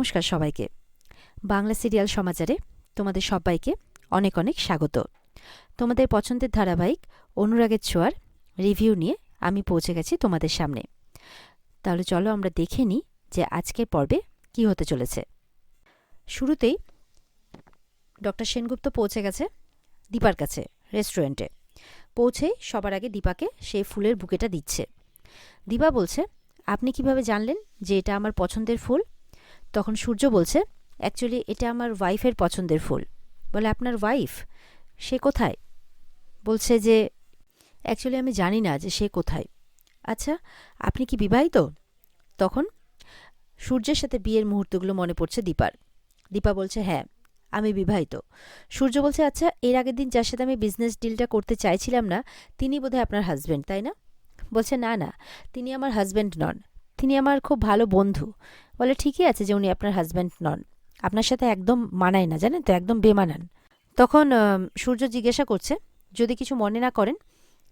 নমস্কার সবাইকে। বাংলা সিরিয়াল সমাচারে তোমাদের সবাইকে অনেক অনেক স্বাগত। তোমাদের পছন্দের ধারাবাহিক অনুরাগের ছোঁয়ার রিভিউ নিয়ে আমি পৌঁছে গেছি তোমাদের সামনে। তাহলে চলো আমরা দেখে নিই যে আজকের পর্বে কি হতে চলেছে। শুরুতেই ডক্টর সেনগুপ্ত পৌঁছে গেছে দীপার কাছে রেস্টুরেন্টে। পৌঁছেই সবার আগে দীপাকে সেই ফুলের বুকেটা দিচ্ছে। দীপা বলছে, আপনি কিভাবে জানলেন যে এটা আমার পছন্দের ফুল? তখন সূর্য বলছে, অ্যাকচুয়ালি এটা আমার ওয়াইফের পছন্দের ফুল। বলে, আপনার ওয়াইফ? সে কোথায়? বলছে যে অ্যাকচুয়ালি আমি জানি না যে সে কোথায়। আচ্ছা, আপনি কি বিবাহিত? তখন সূর্যের সাথে বিয়ের মুহূর্তগুলো মনে পড়ছে দীপার। দীপা বলছে, হ্যাঁ আমি বিবাহিত। সূর্য বলছে, আচ্ছা এর আগের দিন যার সাথে আমি বিজনেস ডিলটা করতে চাইছিলাম না, তিনি বোধহয় আপনার হাজব্যান্ড, তাই না? বলছে, না না, তিনি আমার হাজব্যান্ড নন, তিনি আমার খুব ভালো বন্ধু। বলে, ঠিকই আছে যে উনি আপনার হাজব্যান্ড নন, আপনার সাথে একদম মানায় না, জানেন তো, একদম বেমানান। তখন সূর্য জিজ্ঞাসা করছে, যদি কিছু মনে না করেন,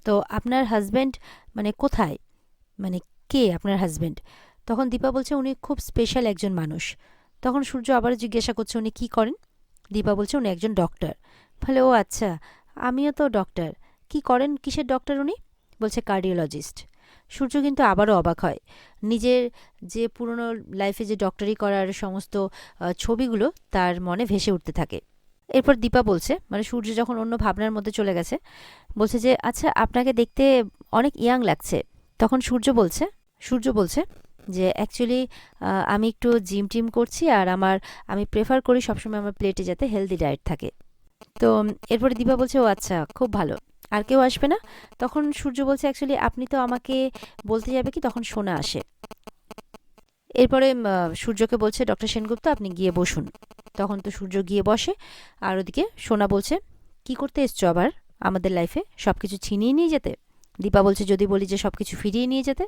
তো আপনার হাজব্যান্ড মানে কোথায়, মানে কে আপনার হাজব্যান্ড? তখন দীপা বলছে, উনি খুব স্পেশাল একজন মানুষ। তখন সূর্য আবারও জিজ্ঞাসা করছে, উনি কী করেন? দীপা বলছে, উনি একজন ডক্টর। বলে, ও আচ্ছা, আমিও তো ডক্টর। কি করেন, কিসের ডক্টর উনি? বলছে, কার্ডিওলজিস্ট। সূর্য কিন্তু আবারও অবাক হয়। নিজের যে পুরনো লাইফে যে ডক্টরি করার সমস্ত ছবিগুলো তার মনে ভেসে উঠতে থাকে। এরপর দীপা বলছে, মানে সূর্য যখন অন্য ভাবনার মধ্যে চলে গেছে, বলছে যে আচ্ছা আপনাকে দেখতে অনেক ইয়াং লাগছে। তখন সূর্য বলছে যে অ্যাকচুয়ালি আমি একটু জিম টিম করছি, আর আমি প্রেফার করি সবসময় আমার প্লেটে যাতে হেলদি ডায়েট থাকে। তো এরপরে দীপা বলছে, ও আচ্ছা খুব ভালো, আর কেউ আসবে না? তখন সূর্য বলছে, অ্যাকচুয়ালি আপনি তো আমাকে বলতে যাবে কি, তখন সোনা আসে। এরপরে সূর্যকে বলছে, ডক্টর সেনগুপ্ত আপনি গিয়ে বসুন। তখন তো সূর্য গিয়ে বসে। আর ওদিকে সোনা বলছে, কি করতে এসছো আবার আমাদের লাইফে, সব কিছু ছিনিয়ে নিয়ে যেতে? দীপা বলছে, যদি বলি যে সব কিছু ফিরিয়ে নিয়ে যেতে?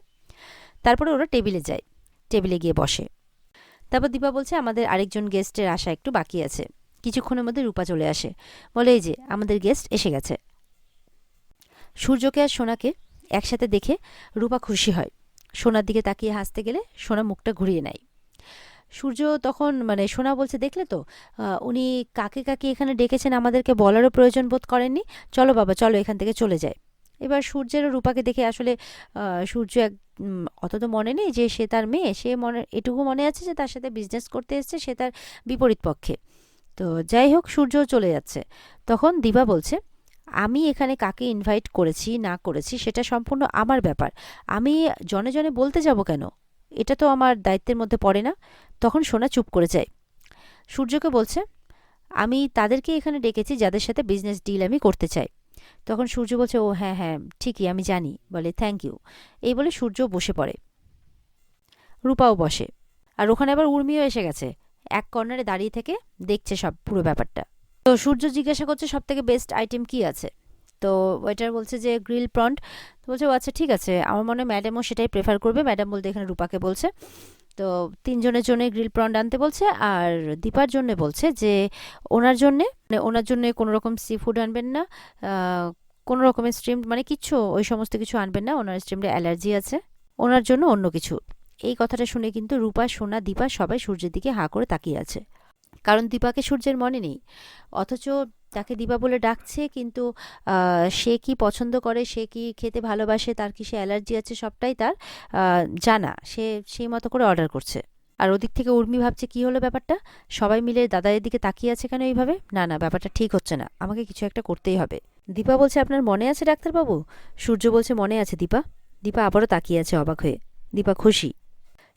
তারপরে ওরা টেবিলে যায়, টেবিলে গিয়ে বসে। তারপর দীপা বলছে, আমাদের আরেকজন গেস্টের আসা একটু বাকি আছে। কিছুক্ষণের মধ্যে রূপা চলে আসে, বলে, এই যে আমাদের গেস্ট এসে গেছে। সূর্যকে আর সোনাকে একসাথে দেখে রূপা খুশি হয়। সোনার দিকে তাকিয়ে হাসতে গেলে সোনা মুখটা ঘুরিয়ে নেয়। সূর্য তখন মানে সোনা বলছে, দেখলে তো উনি কাকে কাকে এখানে ডেকেছেন, আমাদেরকে বলারও প্রয়োজন বোধ করেননি। চলো বাবা চলো, এখান থেকে চলে যায়। এবার সূর্যেরও রূপাকে দেখে আসলে সূর্য অত তো মনে নেই যে সে তার মেয়ে, সে মনে এটুকু মনে আছে যে তার সাথে বিজনেস করতে এসছে, সে তার বিপরীত পক্ষে। তো যাই হোক, সূর্য চলে যাচ্ছে। তখন দিবা বলছে, আমি এখানে কাকে ইনভাইট করেছি না করেছি সেটা সম্পূর্ণ আমার ব্যাপার, আমি জনে জনে বলতে যাব কেন? এটা তো আমার দায়িত্বের মধ্যে পড়ে না। তখন সোনা চুপ করে যায়। সূর্যকে বলছে, আমি তাদেরকে এখানে ডেকেছি যাদের সাথে বিজনেস ডিল আমি করতে চাই। তখন সূর্য বলছে, ও হ্যাঁ হ্যাঁ ঠিকই, আমি জানি। বলে, থ্যাংক ইউ। এই বলে সূর্য বসে পড়ে। রূপাও বসে। আর ওখানে আবার উর্মিও এসে গেছে, এক কর্নারে দাঁড়িয়ে থেকে দেখছে সব পুরো ব্যাপারটা। তো সূর্য জিজ্ঞাসা করছে, সব থেকে বেস্ট আইটেম কি আছে? তো ওয়েটার বলছে যে গ্রিল প্রন্ট। তো বলছে, ও আচ্ছা ঠিক আছে, আমার মনে হয় ম্যাডামও সেটাই প্রেফার করবে। ম্যাডাম বলতে এখানে রূপাকে বলছে। তো তিনজনের জন্য গ্রিল প্রন্ট আনতে বলছে। আর দীপার জন্য বলছে যে ওনার জন্য কোনো রকম সি ফুড আনবেন না, কোনো রকমের স্ট্রিম মানে কিচ্ছু, ওই সমস্ত কিছু আনবেন না, ওনার স্ট্রিমে অ্যালার্জি আছে, ওনার জন্য অন্য কিছু। এই কথাটা শুনে কিন্তু রূপা, সোনা, দীপা সবাই সূর্যের দিকে হাঁ করে তাকিয়ে আছে, কারণ দীপাকে সূর্যের মনে নেই। অথচ তাকে দীপা বলে ডাকছে, কিন্তু সে কি পছন্দ করে, সে কি খেতে ভালোবাসে, তার কিসে অ্যালার্জি আছে, সবটাই তার জানা। সে সেই মতো করে অর্ডার করছে। আর ওদিক থেকে উর্মি ভাবছে, কি হলো ব্যাপারটা, সবাই মিলে দাদাদের দিকে তাকিয়ে আছে কেন এইভাবে? না না, ব্যাপারটা ঠিক হচ্ছে না, আমাকে কিছু একটা করতেই হবে। দীপা বলছে, আপনার মনে আছে ডাক্তারবাবু? সূর্য বলছে, মনে আছে দীপা। দীপা আবারও তাকিয়ে আছে অবাক হয়ে। দীপা খুশি।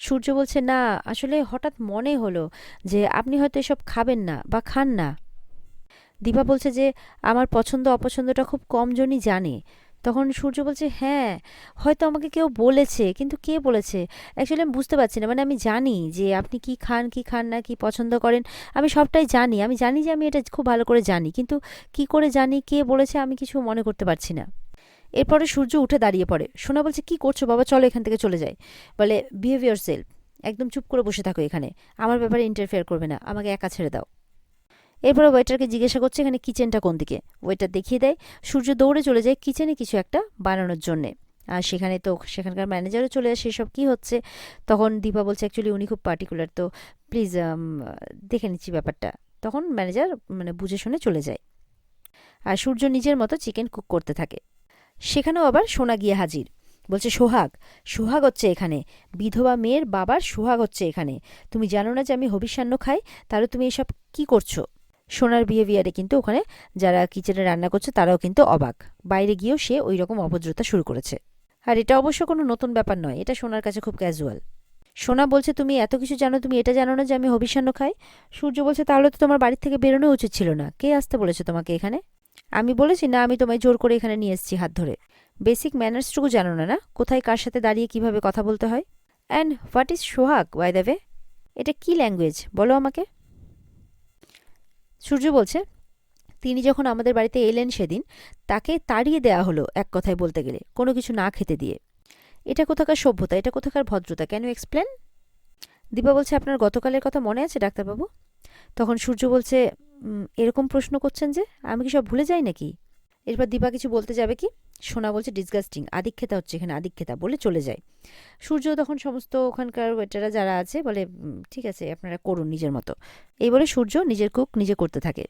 সূর্য বলছে, না আসলে হঠাৎ মনে হলো যে আপনি হয়তো এসব খাবেন না বা খান না। দীপা বলছে যে আমার পছন্দ অপছন্দটা খুব কম জনই জানে। তখন সূর্য বলছে, হ্যাঁ হয়তো আমাকে কেউ বলেছে, কিন্তু কে বলেছে অ্যাকচুয়ালি আমি বুঝতে পারছি না। মানে আমি জানি যে আপনি কি খান কি খান না, কি পছন্দ করেন, আমি সবটাই জানি। আমি জানি যে আমি এটা খুব ভালো করে জানি, কিন্তু কি করে জানি, কে বলেছে, আমি কিছু মনে করতে পারছি না। এরপরে সূর্য উঠে দাঁড়িয়ে পড়ে। সোনা বলছে, কি করছো বাবা, চলো এখান থেকে চলে যাই। বলে, বিহেভ ইয়োর সেলফ, একদম চুপ করে বসে থাকো এখানে, আমার ব্যাপারে ইন্টারফেয়ার করবে না, আমাকে একা ছেড়ে দাও। এরপরে ওয়েটারকে জিজ্ঞাসা করছে এখানে কিচেনটা কোন দিকে। ওয়েটার দেখিয়ে দেয়। সূর্য দৌড়ে চলে যায় কিচেনে কিছু একটা বানানোর জন্যে। আর সেখানে তো সেখানকার ম্যানেজারও চলে আসে, এসব কী হচ্ছে। তখন দীপা বলছে অ্যাকচুয়ালি উনি খুব পার্টিকুলার, তো প্লিজ দেখে নিচ্ছি ব্যাপারটা। তখন ম্যানেজার মানে বুঝে শুনে চলে যায়, আর সূর্য নিজের মতো চিকেন কুক করতে থাকে। সেখানেও আবার সোনা গিয়ে হাজির, বলছে সোহাগ, সোহাগ হচ্ছে এখানে, বিধবা মেয়ের বাবার সোহাগ হচ্ছে এখানে। তুমি জানো না যে আমি হবিষ্যান্ন খাই, তাহলে তুমি এসব কি করছো? সোনার বিহেভিয়ারে কিন্তু ওখানে যারা কিচেনে রান্না করছে তারাও কিন্তু অবাক। বাইরে গিয়েও সে ওই রকম অভদ্রতা শুরু করেছে। আর এটা অবশ্য কোনো নতুন ব্যাপার নয়, এটা সোনার কাছে খুব ক্যাজুয়াল। সোনা বলছে তুমি এত কিছু জানো, তুমি এটা জানো না যে আমি হবিষ্যান্ন খাই? সূর্য বলছে তাহলে তো তোমার বাড়ি থেকে বেরোনো উচিত ছিল না, কে আসতে বলেছে তোমাকে এখানে? আমি বলেছি না, আমি তোমায় জোর করে এখানে নিয়ে এসেছি হাত ধরে। বেসিক ম্যানার্সটুকু জানো না, না কোথায় কার সাথে দাঁড়িয়ে কিভাবে কথা বলতে হয়? And what is Sohag by the way? এটা কি ল্যাঙ্গুয়েজ বলো আমাকে? সূর্য বলছে তিনি যখন আমাদের বাড়িতে এলেন সেদিন তাকে তাড়িয়ে দেয়া হলো, এক কথায় বলতে গেলে কোনো কিছু না খেতে দিয়ে। এটা কোথাকার সভ্যতা, এটা কোথাকার ভদ্রতা, ক্যান ইউ এক্সপ্লেন? দীপা বলছে আপনার গতকালের কথা মনে আছে ডাক্তারবাবু? তখন সূর্য বলছে এরকম প্রশ্ন করছেন যে, আমি কি সব ভুলে যাই নাকি? এরপর দীপা কিছু বলতে যাবে কি, সোনা বলছে ডিসগাস্টিং, আদিক্ষেতা হচ্ছে এখানে, আদিক্ষেতা বলে চলে যায়। সূর্য তখন সমস্ত ওখানকার ওয়েটাররা যারা আছে বলে ঠিক আছে আপনারা করুন নিজের মতো, এই বলে সূর্য নিজের কুক নিজে করতে থাকে।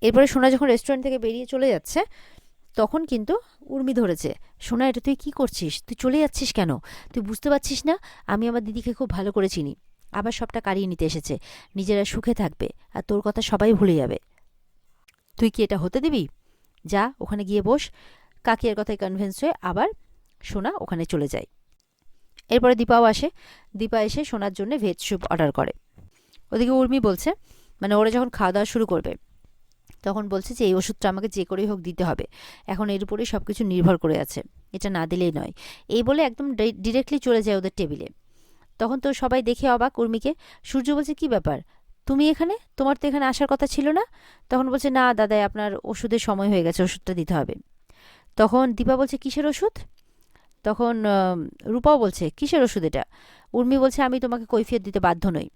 এরপরে সোনা যখন রেস্টুরেন্ট থেকে বেরিয়ে চলে যাচ্ছে তখন কিন্তু উর্মি ধরেছে, সোনা এটা তুই কি করছিস, তুই চলে যাচ্ছিস কেন? তুই বুঝতে পারছিস না আমি আমার দিদিকে খুব ভালো করে চিনি, আবার সবটা কারিয়ে নিতে এসেছে, নিজেরা সুখে থাকবে আর তোর কথা সবাই ভুলে যাবে। তুই কি এটা হতে দিবি? যা ওখানে গিয়ে বস। কাকিয়ার কথায় কনভিন্স হয়ে আবার সোনা ওখানে চলে যায়। এরপরে দীপাও আসে, দীপা এসে সোনার জন্য ভেজ স্যুপ অর্ডার করে। ওদিকে উর্মি বলছে মানে ওরা যখন খাওয়া দাওয়া শুরু করবে তখন বলছে যে এই ওষুধটা আমাকে যে করেই হোক দিতে হবে, এখন এর উপরেই সব কিছু নির্ভর করে আছে, এটা না দিলেই নয়। এই বলে একদম ডিরেক্টলি চলে যায় ওদের টেবিলে। তখন তো সবাই দেখে অবাক উর্মিকে। সূর্য বলছে কি ব্যাপার, তুমি এখানে, তোমার তো এখানে আসার কথা ছিল না? তখন বলছে না দাদাই আপনার ওষুধের সময় হয়ে গেছে, ওষুধটা দিতে হবে। তখন দীপা বলছে কিসের ওষুধ? তখন রূপাও বলছে কিসের ওষুধ এটা? উর্মি বলছে আমি তোমাকে কৈফিয়ত দিতে বাধ্য নই।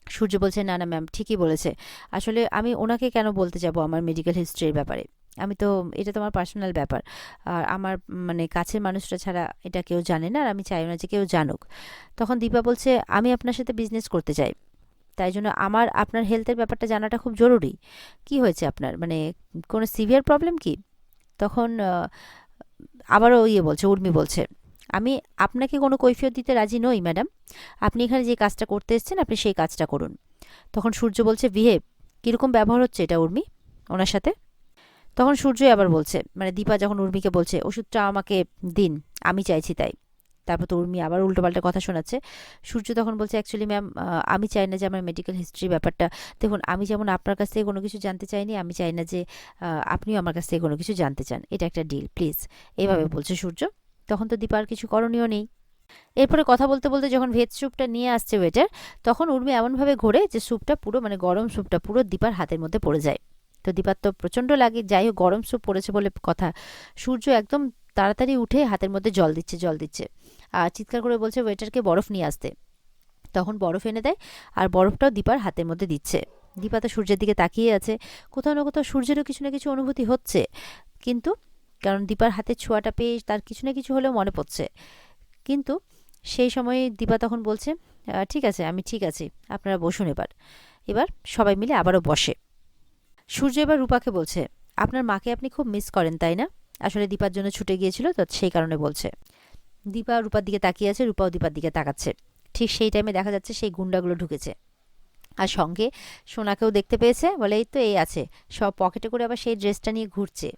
সূর্য বলছে না না ম্যাম ঠিকই বলেছে, আসলে আমি ওনাকে কেন বলতে যাব আমার মেডিকেল হিস্ট্রির ব্যাপারে, আমি তো এটা তোমার পার্সোনাল ব্যাপার, আর আমার মানে কাছের মানুষরা ছাড়া এটা কেউ জানে না, আর আমি চাই না যে কেউ জানুক। তখন দীপা বলছে আমি আপনার সাথে বিজনেস করতে চাই, তাই জন্য আমার আপনার হেলথের ব্যাপারটা জানাটা খুব জরুরি। কি হয়েছে আপনার, মানে কোনো সিভিয়ার প্রবলেম কি? তখন আবারও বলছে উর্মি বলছে আমি আপনাকে কোনো কৈফিয়ত দিতে রাজি নই ম্যাডাম, আপনি এখানে যে কাজটা করতে এসেছেন আপনি সেই কাজটা করুন। তখন সূর্য বলছে বিহেভ, কীরকম ব্যবহার হচ্ছে এটা উর্মি ওনার সাথে? তখন সূর্যই আবার বলছে মানে দীপা যখন উর্মিকে বলছে ওষুধটা আমাকে দিন, আমি চাইছি তাই। তারপর তো উর্মি আবার উল্টোপাল্টা কথা শোনাচ্ছে। সূর্য তখন বলছে অ্যাকচুয়ালি ম্যাম আমি চাই না যে আমার মেডিকেল হিস্ট্রি ব্যাপারটা, দেখুন আমি যেমন আপনার কাছ থেকে কোনো কিছু জানতে চাইনি, আমি চাই না যে আপনিও আমার কাছ থেকে কোনো কিছু জানতে চান, এটা একটা ডিল প্লিজ, এভাবে বলছে সূর্য। তখন তো দীপার কিছু করণীয় নেই। এরপরে কথা বলতে বলতে যখন ভেজ স্যুপটা নিয়ে আসছে ওয়েটার, তখন উর্মি এমনভাবে ঘোরে যে স্যুপটা পুরো মানে গরম স্যুপটা পুরো দীপার হাতের মধ্যে পড়ে যায়। তো দীপার তো প্রচণ্ড লাগে, যাই হোক গরম স্যুপ পড়েছে বলে কথা। সূর্য একদম তাড়াতাড়ি উঠে হাতের মধ্যে জল দিচ্ছে জল দিচ্ছে, আর চিৎকার করে বলছে ওয়েটারকে বরফ নিয়ে আসতে। তখন বরফ এনে দেয়, আর বরফটাও দীপার হাতের মধ্যে দিচ্ছে। দীপা তো সূর্যের দিকে তাকিয়ে আছে, কোথাও না কোথাও সূর্যেরও কিছু না কিছু অনুভূতি হচ্ছে, কিন্তু কারণ দীপার হাতের ছোঁয়াটা পেয়ে তার কিছু না কিছু হলেও মনে পড়ছে। কিন্তু সেই সময়ে দীপা তখন বলছে ঠিক আছে আমি ঠিক আছি, আপনারা বসুন এবার। এবার সবাই মিলে আবারও বসে। সূর্য এবার রূপাকে বলছে আপনার মাকে আপনি খুব মিস করেন তাই না? আসলে দীপার জন্য ছুটে গিয়েছিল তো সেই কারণে বলছে। দীপা রূপার দিকে তাকিয়ে আছে, রূপাও দীপার দিকে তাকাচ্ছে। ঠিক সেই টাইমে দেখা যাচ্ছে সেই গুন্ডাগুলো ঢুকেছে, আর সঙ্গে সোনাকেও দেখতে পেয়েছে, বলে এই তো এই আছে, সব পকেটে করে আবার সেই ড্রেসটা নিয়ে ঘুরছে।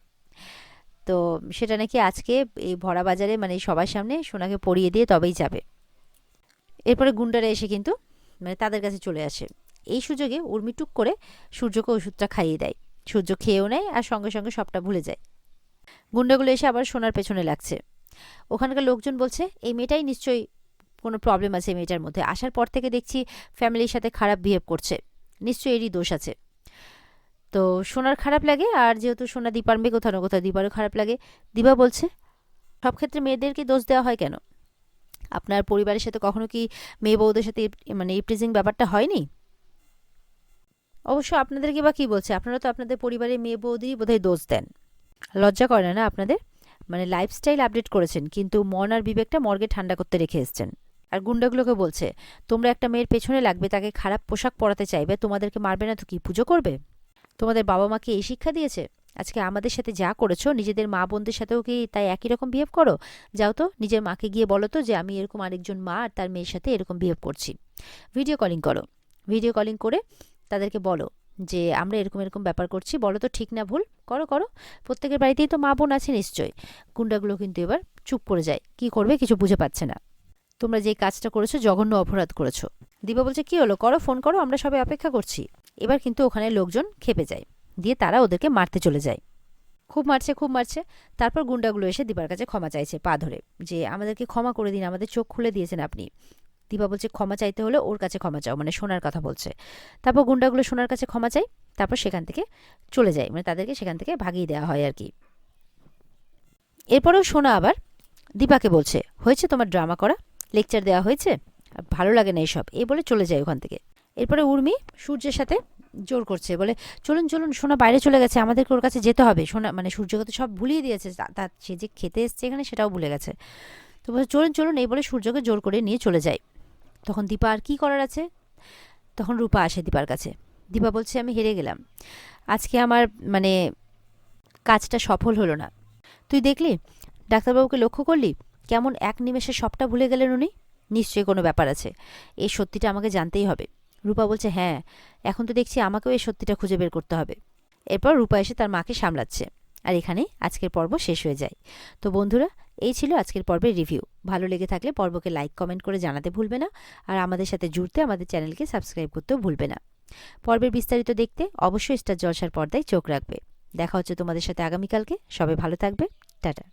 তো সেটা নাকি আজকে এই ভরা বাজারে মানে সবার সামনে সোনাকে পরিয়ে দিয়ে তবেই যাবে। এরপরে গুন্ডারা এসে কিন্তু মানে তাদের কাছে চলে আসে। এই সুযোগে উর্মি টুক করে সূর্যকে ওষুধটা খাইয়ে দেয়। সূর্য খেয়েও নেয় আর সঙ্গে সঙ্গে সবটা ভুলে যায়। গুন্ডাগুলো এসে আবার সোনার পেছনে লাগছে। ওখানকার লোকজন বলছে এই মেয়েটাই নিশ্চয়ই কোনো প্রবলেম আছে, এই মেয়েটার মধ্যে আসার পর থেকে দেখছি ফ্যামিলির সাথে খারাপ বিহেভ করছে, নিশ্চয়ই এরই দোষ আছে। তো সোনার খারাপ লাগে, আর যেহেতু সোনা দীপার মেয়ে, কোথাও না কোথাও দীপারও খারাপ লাগে। দীপা বলছে সব ক্ষেত্রে মেয়েদেরকে দোষ দেওয়া হয় কেন? আপনার পরিবারের সাথে কখনো কি মেয়ে বউদের সাথে মানে ইপটিজিং ব্যাপারটা হয়নি? অবশ্য আপনাদেরকে বা কি বলছে, আপনারা তো আপনাদের পরিবারের মেয়ে বৌদিরই বোধহয় দোষ দেন। লজ্জা করে না আপনাদের? মানে লাইফস্টাইল আপডেট করেছেন, কিন্তু মন আর বিবেকটা মর্গে ঠান্ডা করতে রেখে এসছেন। আর গুন্ডাগুলোকে বলছে, তোমরা একটা মেয়ের পেছনে লাগবে, তাকে খারাপ পোশাক পরাতে চাইবে, তোমাদেরকে মারবে না তো কি পুজো করবে? তোমাদের বাবা মাকে এই শিক্ষা দিয়েছে? আজকে আমাদের সাথে যা করেছো, নিজেদের মা বোনদের সাথেও কি তাই একই রকম বিহেভ করো? যাও তো নিজের মাকে গিয়ে বলো তো যে আমি এরকম আরেকজন মা আর তার মেয়ের সাথে এরকম বিহেভ করছি। ভিডিও কলিং করো, ভিডিও কলিং করে তাদেরকে বলো যে আমরা এরকম এরকম ব্যাপার করছি, বলো তো ঠিক না ভুল। করো করো, প্রত্যেকের বাড়িতেই তো মা বোন আছে নিশ্চয়ই। গুন্ডাগুলো কিন্তু এবার চুপ করে যায়, কি করবে কিছু বুঝে পাচ্ছে না। তোমরা যে কাজটা করেছো জঘন্য অপরাধ করেছো। দিবা বলছে, কি হলো, করো, ফোন করো, আমরা সবাই অপেক্ষা করছি। এবার কিন্তু ওখানে লোকজন খেপে যায়, দিয়ে তারা ওদেরকে মারতে চলে যায়। খুব মারছে খুব মারছে। তারপর গুন্ডাগুলো এসে দিবার কাছে ক্ষমা চাইছে পা ধরে, যে আমাদেরকে ক্ষমা করে দিন, আমাদের চোখ খুলে দিয়েছেন আপনি। দিবা বলছে, ক্ষমা চাইতে হলে ওর কাছে ক্ষমা চাও, মানে সোনার কথা বলছে। তারপর গুন্ডাগুলো সোনার কাছে ক্ষমা চাই, তারপর সেখান থেকে চলে যায়, মানে তাদেরকে সেখান থেকে ভাগিয়ে দেওয়া হয় আর কি। এরপরেও সোনা আবার দীপাকে বলছে, হয়েছে তোমার ড্রামা করা, লেকচার দেওয়া হয়েছে, আর ভালো লাগে না এসব, এই বলে চলে যায় ওখান থেকে। এরপরে উর্মি সূর্যের সাথে জোর করছে, বলে চলুন চলুন, সোনা বাইরে চলে গেছে, আমাদেরকে ওর কাছে যেতে হবে। সোনা মানে সূর্যকে তো সব ভুলিয়ে দিয়েছে, তার সে যে খেতে এসছে এখানে সেটাও ভুলে গেছে। তো বলছে চলুন চলুন, এই বলে সূর্যকে জোর করে নিয়ে চলে যায়। তখন দীপা আর কি করার আছে, তখন রূপা আসে দীপার কাছে। দীপা বলছে, আমি হেরে গেলাম, আজকে আমার মানে কাজটা সফল হলো না। তুই দেখলি, ডাক্তারবাবুকে লক্ষ্য করলি, কেমন এক নিমেষে সবটা ভুলে গেলেন উনি? নিশ্চয়ই কোনো ব্যাপার আছে, এই সত্যিটা আমাকে জানতেই হবে। রূপা বলছে, হ্যাঁ, এখন তো দেখছি আমাকেও এই সত্যিটা খুঁজে বের করতে হবে। এরপর রূপা এসে তার মাকে সামলাচ্ছে। আর এখানেই আজকের পর্ব শেষ হয়ে যায়। তো বন্ধুরা, এই ছিল আজকের পর্বের রিভিউ। ভালো লেগে থাকলে পর্বকে লাইক কমেন্ট করে জানাতে ভুলবে না। আর আমাদের সাথে জুড়তে আমাদের চ্যানেলকে সাবস্ক্রাইব করতেও ভুলবে না। পর্বের বিস্তারিত দেখতে অবশ্যই স্টার জলসার পর্দায় চোখ রাখবে। দেখা হচ্ছে তোমাদের সাথে আগামীকালকে। সবাই ভালো থাকবে। টাটা।